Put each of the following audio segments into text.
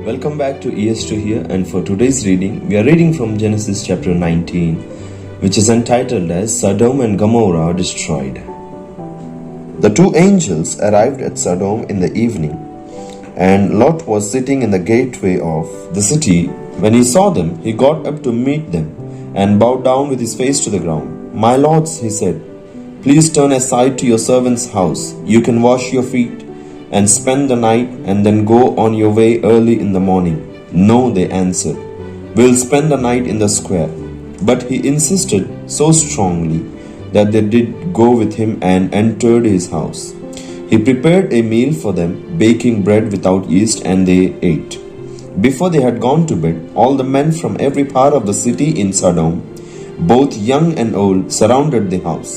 Welcome back to ES to Hear, and for today's reading, we are reading from Genesis chapter 19, which is entitled as Sodom and Gomorrah Destroyed. The two angels arrived at Sodom in the evening, and Lot was sitting in the gateway of the city. When he saw them, he got up to meet them and bowed down with his face to the ground. "My lords," he said, "please turn aside to your servant's house. You can wash your feet and spend the night and then go on your way early in the morning." "No," they answered, "we'll spend the night in the square." But he insisted so strongly that they did go with him and entered his house. He prepared a meal for them, baking bread without yeast, and they ate. Before they had gone to bed, all the men from every part of the city in Sodom, both young and old, surrounded the house.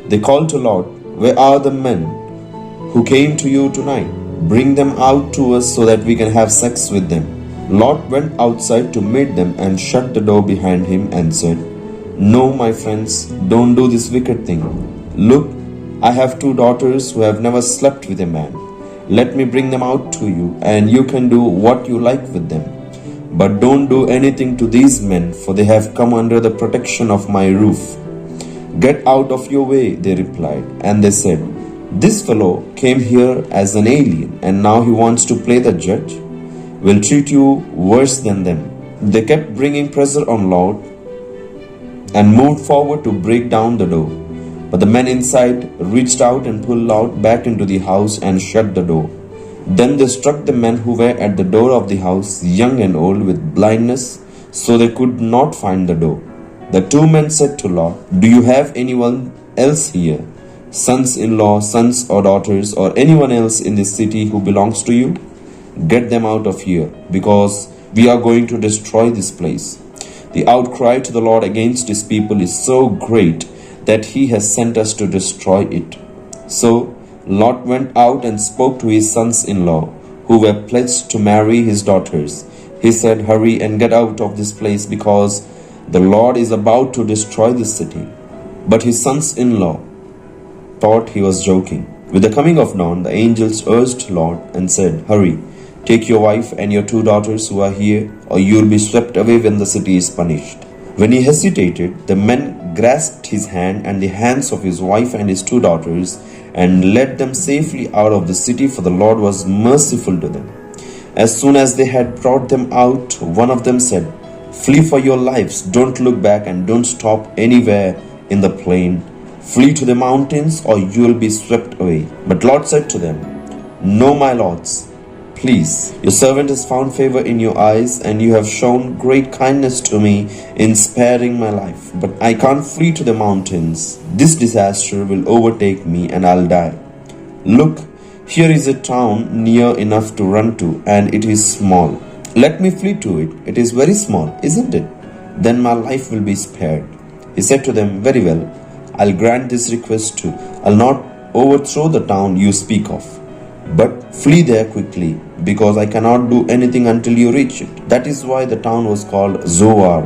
They called to Lot, "Where are the men who came to you tonight? Bring them out to us so that we can have sex with them." Lot went outside to meet them and shut the door behind him and said, "No, my friends, don't do this wicked thing. Look, I have two daughters who have never slept with a man. Let me bring them out to you, and you can do what you like with them. But don't do anything to these men, for they have come under the protection of my roof." "Get out of your way," they replied, and they said, "This fellow came here as an alien, and now he wants to play the judge. We'll treat you worse than them." They kept bringing pressure on Lot and moved forward to break down the door. But the men inside reached out and pulled Lot back into the house and shut the door. Then they struck the men who were at the door of the house, young and old, with blindness, so they could not find the door. The two men said to Lot, "Do you have anyone else here? Sons-in-law, sons or daughters, or anyone else in this city who belongs to you? Get them out of here, because we are going to destroy this place. The outcry to the Lord against his people is so great that he has sent us to destroy it." So Lot went out and spoke to his sons-in-law, who were pledged to marry his daughters. He said, "Hurry and get out of this place, because the Lord is about to destroy this city." But his sons-in-law thought he was joking. With the coming of dawn, the angels urged Lot and said, "Hurry, take your wife and your two daughters who are here, or you will be swept away when the city is punished." When he hesitated, the men grasped his hand and the hands of his wife and his two daughters and led them safely out of the city, for the Lord was merciful to them. As soon as they had brought them out, one of them said, "Flee for your lives, don't look back and don't stop anywhere in the plain. Flee to the mountains, or you will be swept away." But Lot said to them, "No, my lords, please, your servant has found favor in your eyes, and you have shown great kindness to me in sparing my life. But I can't flee to the mountains. This disaster will overtake me, and I'll die. Look, here is a town near enough to run to, and it is small. Let me flee to it. It is very small, isn't it? Then my life will be spared." He said to them, "Very well, I'll grant this request too. I'll not overthrow the town you speak of, but flee there quickly, because I cannot do anything until you reach it." That is why the town was called Zoar.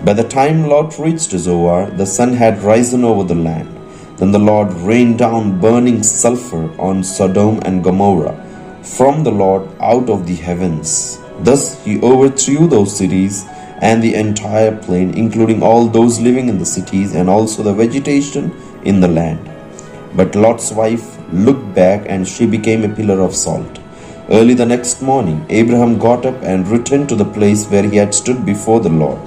By the time Lot reached Zoar, the sun had risen over the land. Then the Lord rained down burning sulfur on Sodom and Gomorrah from the Lord out of the heavens. Thus he overthrew those cities and the entire plain, including all those living in the cities and also the vegetation in the land. But Lot's wife looked back, and she became a pillar of salt. Early the next morning, Abraham got up and returned to the place where he had stood before the Lord.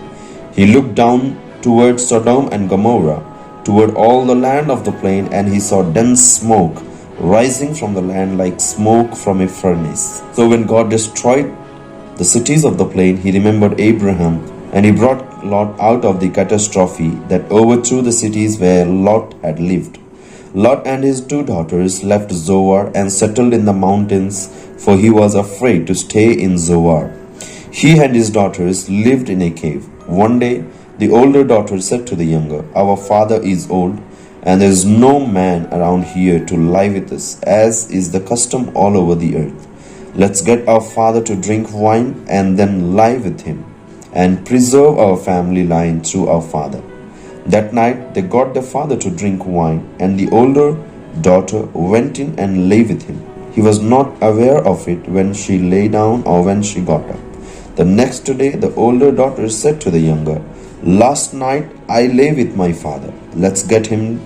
He looked down toward Sodom and Gomorrah, toward all the land of the plain, and he saw dense smoke rising from the land like smoke from a furnace. So when God destroyed the cities of the plain, he remembered Abraham, and he brought Lot out of the catastrophe that overthrew the cities where Lot had lived. Lot and his two daughters left Zoar and settled in the mountains, for he was afraid to stay in Zoar. He and his daughters lived in a cave. One day, the older daughter said to the younger, "Our father is old, and there is no man around here to lie with us, as is the custom all over the earth. Let's get our father to drink wine and then lie with him, and preserve our family line through our father." That night they got their father to drink wine, and the older daughter went in and lay with him. he was not aware of it when she lay down or when she got up. The next day the older daughter said to the younger, "Last night I lay with my father. Let's get him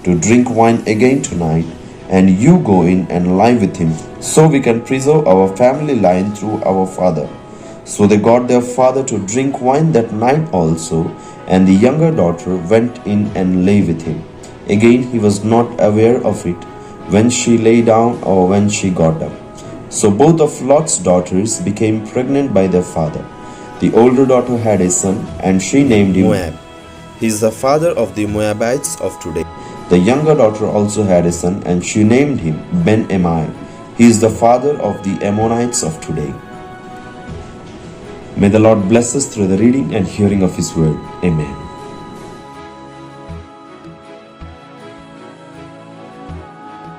to drink wine again tonight, and you go in and lie with him, so we can preserve our family line through our father." So they got their father to drink wine that night also, and the younger daughter went in and lay with him. Again he was not aware of it when she lay down or when she got up. So both of Lot's daughters became pregnant by their father. The older daughter had a son, and she named him Moab. He is the father of the Moabites of today. The younger daughter also had a son, and she named him Ben-Ammi. He is the father of the Ammonites of today. May the Lord bless us through the reading and hearing of His word. Amen.